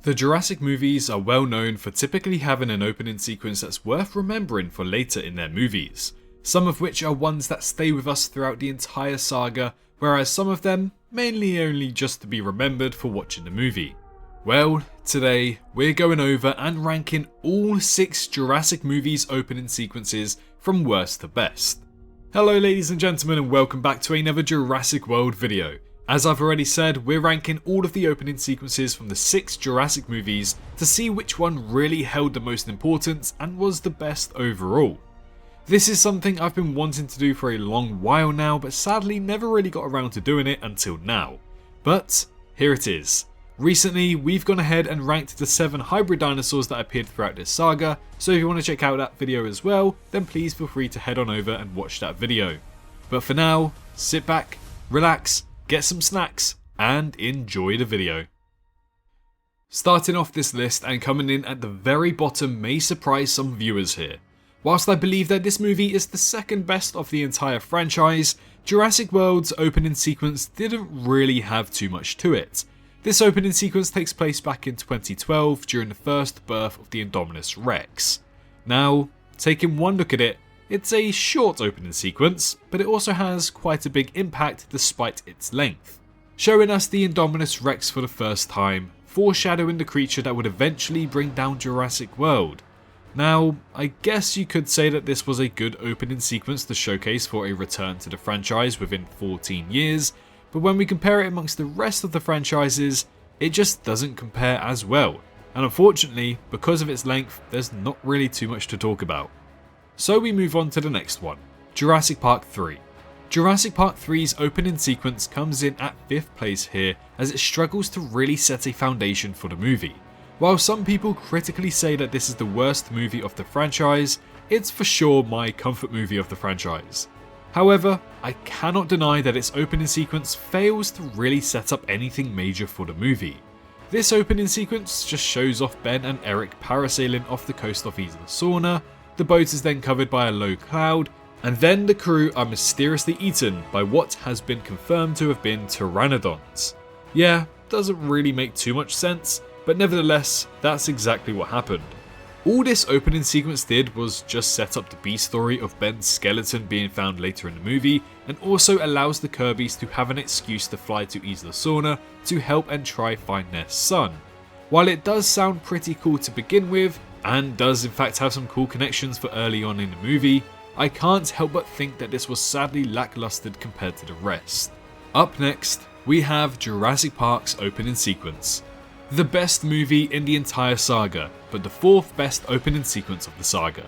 The Jurassic movies are well known for typically having an opening sequence that's worth remembering for later in their movies, some of which are ones that stay with us throughout the entire saga, whereas some of them mainly only just to be remembered for watching the movie. Well, today we're going over and ranking all 6 Jurassic movies opening sequences from worst to best. Hello ladies and gentlemen, and welcome back to another Jurassic World video. As I've already said, we're ranking all of the opening sequences from the 6 Jurassic movies to see which one really held the most importance and was the best overall. This is something I've been wanting to do for a long while now, but sadly never really got around to doing it until now. But here it is. Recently, we've gone ahead and ranked the 7 hybrid dinosaurs that appeared throughout this saga, so if you want to check out that video as well, then please feel free to head on over and watch that video. But for now, sit back, relax, get some snacks, and enjoy the video. Starting off this list and coming in at the very bottom may surprise some viewers here. Whilst I believe that this movie is the second best of the entire franchise, Jurassic World's opening sequence didn't really have too much to it. This opening sequence takes place back in 2012 during the first birth of the Indominus Rex. Now, taking one look at it, it's a short opening sequence, but it also has quite a big impact despite its length, showing us the Indominus Rex for the first time, foreshadowing the creature that would eventually bring down Jurassic World. Now, I guess you could say that this was a good opening sequence to showcase for a return to the franchise within 14 years, but when we compare it amongst the rest of the franchises, it just doesn't compare as well, and unfortunately, because of its length, there's not really too much to talk about. So we move on to the next one, Jurassic Park III. Jurassic Park III's opening sequence comes in at 5th place here as it struggles to really set a foundation for the movie. While some people critically say that this is the worst movie of the franchise, it's for sure my comfort movie of the franchise. However, I cannot deny that its opening sequence fails to really set up anything major for the movie. This opening sequence just shows off Ben and Eric parasailing off the coast of Isla Sorna, the boat is then covered by a low cloud, and then the crew are mysteriously eaten by what has been confirmed to have been pteranodons. Yeah, doesn't really make too much sense, but nevertheless, that's exactly what happened. All this opening sequence did was just set up the B-story of Ben's skeleton being found later in the movie, and also allows the Kirbys to have an excuse to fly to Isla Sorna to help and try find their son. While it does sound pretty cool to begin with, and does in fact have some cool connections for early on in the movie, I can't help but think that this was sadly lackluster compared to the rest. Up next, we have Jurassic Park's opening sequence. The best movie in the entire saga, but the 4th best opening sequence of the saga.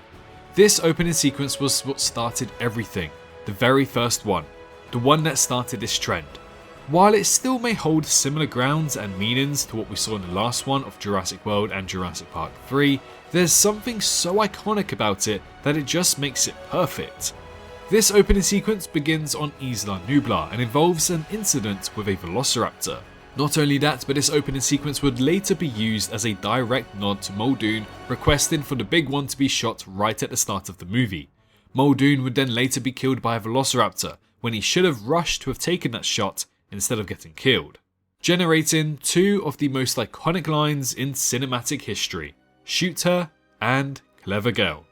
This opening sequence was what started everything, the very first one, the one that started this trend. While it still may hold similar grounds and meanings to what we saw in the last one of Jurassic World and Jurassic Park 3, there's something so iconic about it that it just makes it perfect. This opening sequence begins on Isla Nublar and involves an incident with a velociraptor. Not only that, but this opening sequence would later be used as a direct nod to Muldoon requesting for the big one to be shot right at the start of the movie. Muldoon would then later be killed by a velociraptor when he should have rushed to have taken that shot instead of getting killed, generating 2 of the most iconic lines in cinematic history, "Shoot her" and "Clever girl."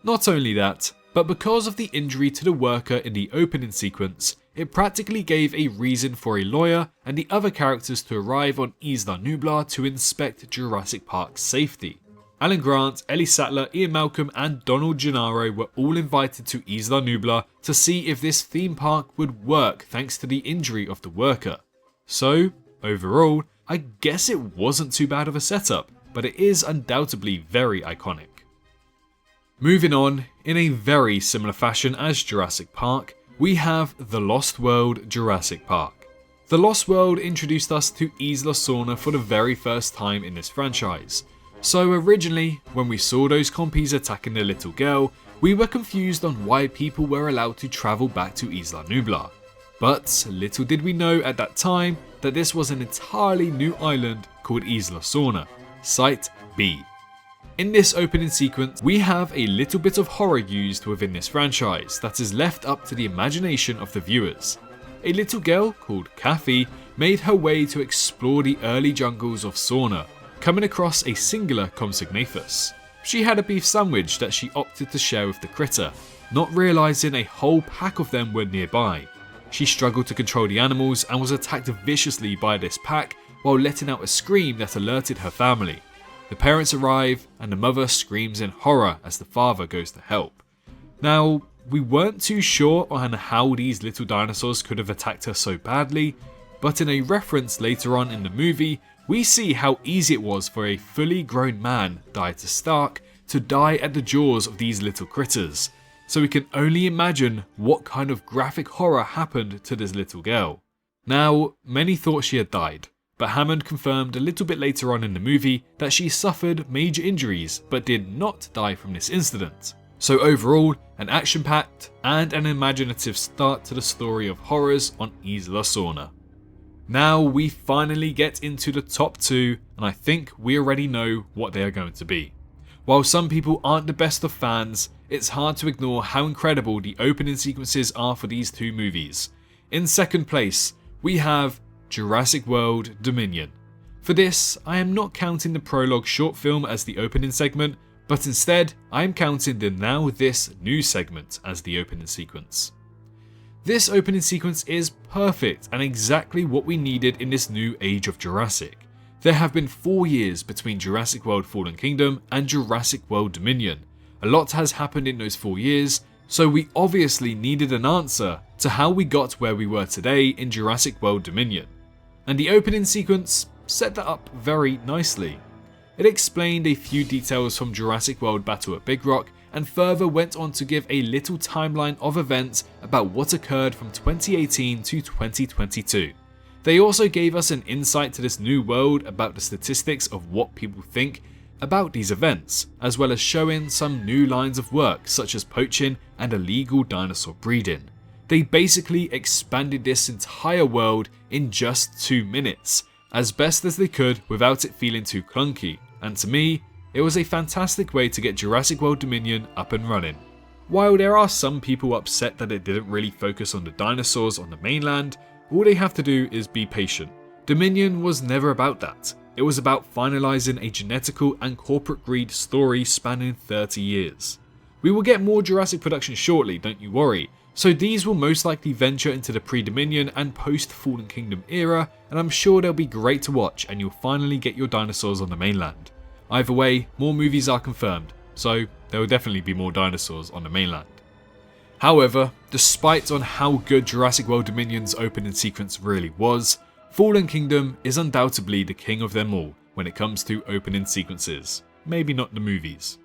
Not only that, but because of the injury to the worker in the opening sequence, it practically gave a reason for a lawyer and the other characters to arrive on Isla Nublar to inspect Jurassic Park's safety. Alan Grant, Ellie Sattler, Ian Malcolm and Donald Gennaro were all invited to Isla Nublar to see if this theme park would work thanks to the injury of the worker. So, overall, I guess it wasn't too bad of a setup, but it is undoubtedly very iconic. Moving on, in a very similar fashion as Jurassic Park, we have The Lost World Jurassic Park. The Lost World introduced us to Isla Sorna for the very first time in this franchise. So originally, when we saw those compies attacking the little girl, we were confused on why people were allowed to travel back to Isla Nublar. But little did we know at that time that this was an entirely new island called Isla Sorna, Site B. In this opening sequence, we have a little bit of horror used within this franchise that is left up to the imagination of the viewers. A little girl called Kathy made her way to explore the early jungles of Sorna, coming across a singular Compsognathus. She had a beef sandwich that she opted to share with the critter, not realising a whole pack of them were nearby. She struggled to control the animals and was attacked viciously by this pack while letting out a scream that alerted her family. The parents arrive and the mother screams in horror as the father goes to help. Now, we weren't too sure on how these little dinosaurs could have attacked her so badly, but in a reference later on in the movie, we see how easy it was for a fully grown man, Dieter Stark, to die at the jaws of these little critters. So we can only imagine what kind of graphic horror happened to this little girl. Now, many thought she had died, but Hammond confirmed a little bit later on in the movie that she suffered major injuries but did not die from this incident. So overall, an action-packed and an imaginative start to the story of horrors on Isla Sorna. Now we finally get into the top two, and I think we already know what they are going to be. While some people aren't the best of fans, it's hard to ignore how incredible the opening sequences are for these two movies. In second place, we have Jurassic World Dominion. For this, I am not counting the prologue short film as the opening segment, but instead, I am counting the Now This New segment as the opening sequence. This opening sequence is perfect and exactly what we needed in this new age of Jurassic. There have been 4 years between Jurassic World Fallen Kingdom and Jurassic World Dominion. A lot has happened in those 4 years, so we obviously needed an answer to how we got where we were today in Jurassic World Dominion. And the opening sequence set that up very nicely. It explained a few details from Jurassic World Battle at Big Rock and further went on to give a little timeline of events about what occurred from 2018 to 2022. They also gave us an insight to this new world about the statistics of what people think about these events, as well as showing some new lines of work such as poaching and illegal dinosaur breeding. They basically expanded this entire world in just 2 minutes, as best as they could without it feeling too clunky, and to me, it was a fantastic way to get Jurassic World Dominion up and running. While there are some people upset that it didn't really focus on the dinosaurs on the mainland, all they have to do is be patient. Dominion was never about that. It was about finalizing a genetical and corporate greed story spanning 30 years. We will get more Jurassic production shortly, don't you worry, so these will most likely venture into the pre-Dominion and post-Fallen Kingdom era, and I'm sure they'll be great to watch and you'll finally get your dinosaurs on the mainland. Either way, more movies are confirmed, so there will definitely be more dinosaurs on the mainland. However, despite on how good Jurassic World Dominion's opening sequence really was, Fallen Kingdom is undoubtedly the king of them all when it comes to opening sequences, maybe not the movies.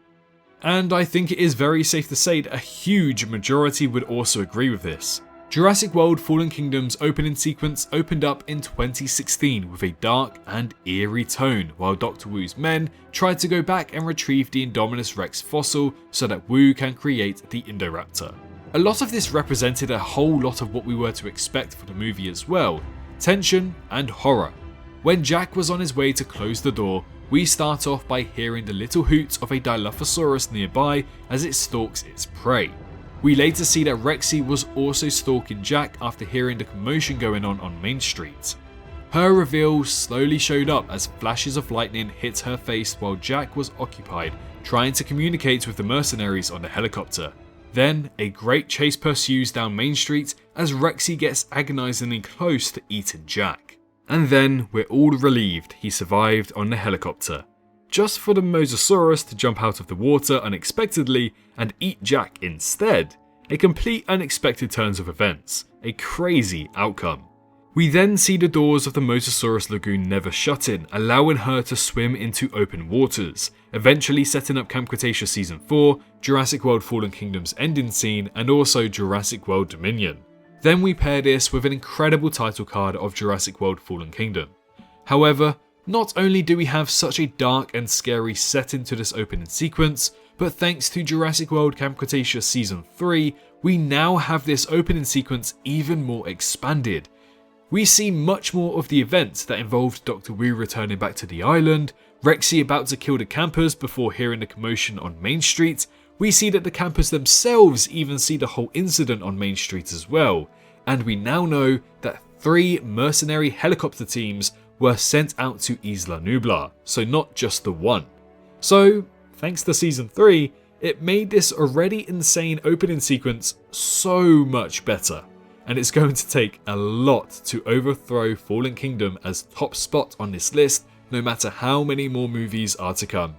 And I think it is very safe to say that a huge majority would also agree with this. Jurassic World Fallen Kingdom's opening sequence opened up in 2016 with a dark and eerie tone, while Dr. Wu's men tried to go back and retrieve the Indominus Rex fossil so that Wu can create the Indoraptor. A lot of this represented a whole lot of what we were to expect for the movie as well, tension and horror. When Jack was on his way to close the door, we start off by hearing the little hoots of a Dilophosaurus nearby as it stalks its prey. We later see that Rexy was also stalking Jack after hearing the commotion going on Main Street. Her reveal slowly showed up as flashes of lightning hit her face while Jack was occupied trying to communicate with the mercenaries on the helicopter. Then, a great chase pursues down Main Street as Rexy gets agonizingly close to eating Jack. And then, we're all relieved he survived on the helicopter. Just for the Mosasaurus to jump out of the water unexpectedly and eat Jack instead. A complete unexpected turn of events. A crazy outcome. We then see the doors of the Mosasaurus lagoon never shutting, allowing her to swim into open waters, eventually setting up Camp Cretaceous Season 4, Jurassic World Fallen Kingdom's ending scene, and also Jurassic World Dominion. Then we pair this with an incredible title card of Jurassic World Fallen Kingdom. However, not only do we have such a dark and scary setting to this opening sequence, but thanks to Jurassic World Camp Cretaceous Season 3, we now have this opening sequence even more expanded. We see much more of the events that involved Dr. Wu returning back to the island, Rexy about to kill the campers before hearing the commotion on Main Street. We see that the campers themselves even see the whole incident on Main Street as well, and we now know that 3 mercenary helicopter teams were sent out to Isla Nublar, so not just the one. So, thanks to Season 3, it made this already insane opening sequence so much better, and it's going to take a lot to overthrow Fallen Kingdom as top spot on this list, no matter how many more movies are to come.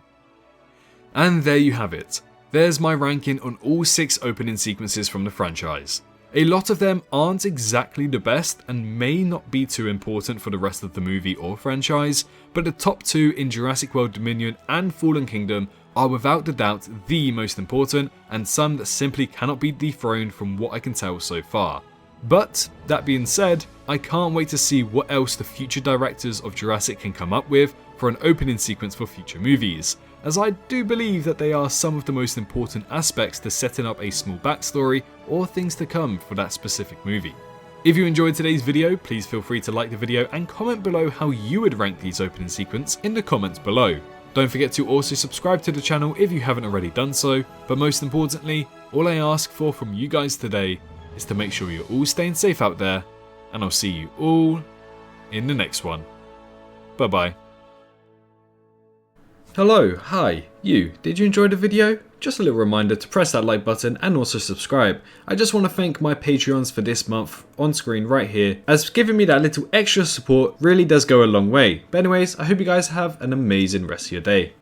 And there you have it. There's my ranking on all 6 opening sequences from the franchise. A lot of them aren't exactly the best and may not be too important for the rest of the movie or franchise, but the top 2 in Jurassic World Dominion and Fallen Kingdom are without a doubt the most important, and some that simply cannot be dethroned from what I can tell so far. But, that being said, I can't wait to see what else the future directors of Jurassic can come up with for an opening sequence for future movies, as I do believe that they are some of the most important aspects to setting up a small backstory or things to come for that specific movie. If you enjoyed today's video, please feel free to like the video and comment below how you would rank these opening sequences in the comments below. Don't forget to also subscribe to the channel if you haven't already done so, but most importantly, all I ask for from you guys today is to make sure you're all staying safe out there, and I'll see you all in the next one. Bye bye. Hello, hi, you. Did you enjoy the video? Just a little reminder to press that like button and also subscribe. I just want to thank my Patreons for this month on screen right here, as giving me that little extra support really does go a long way. But anyways, I hope you guys have an amazing rest of your day.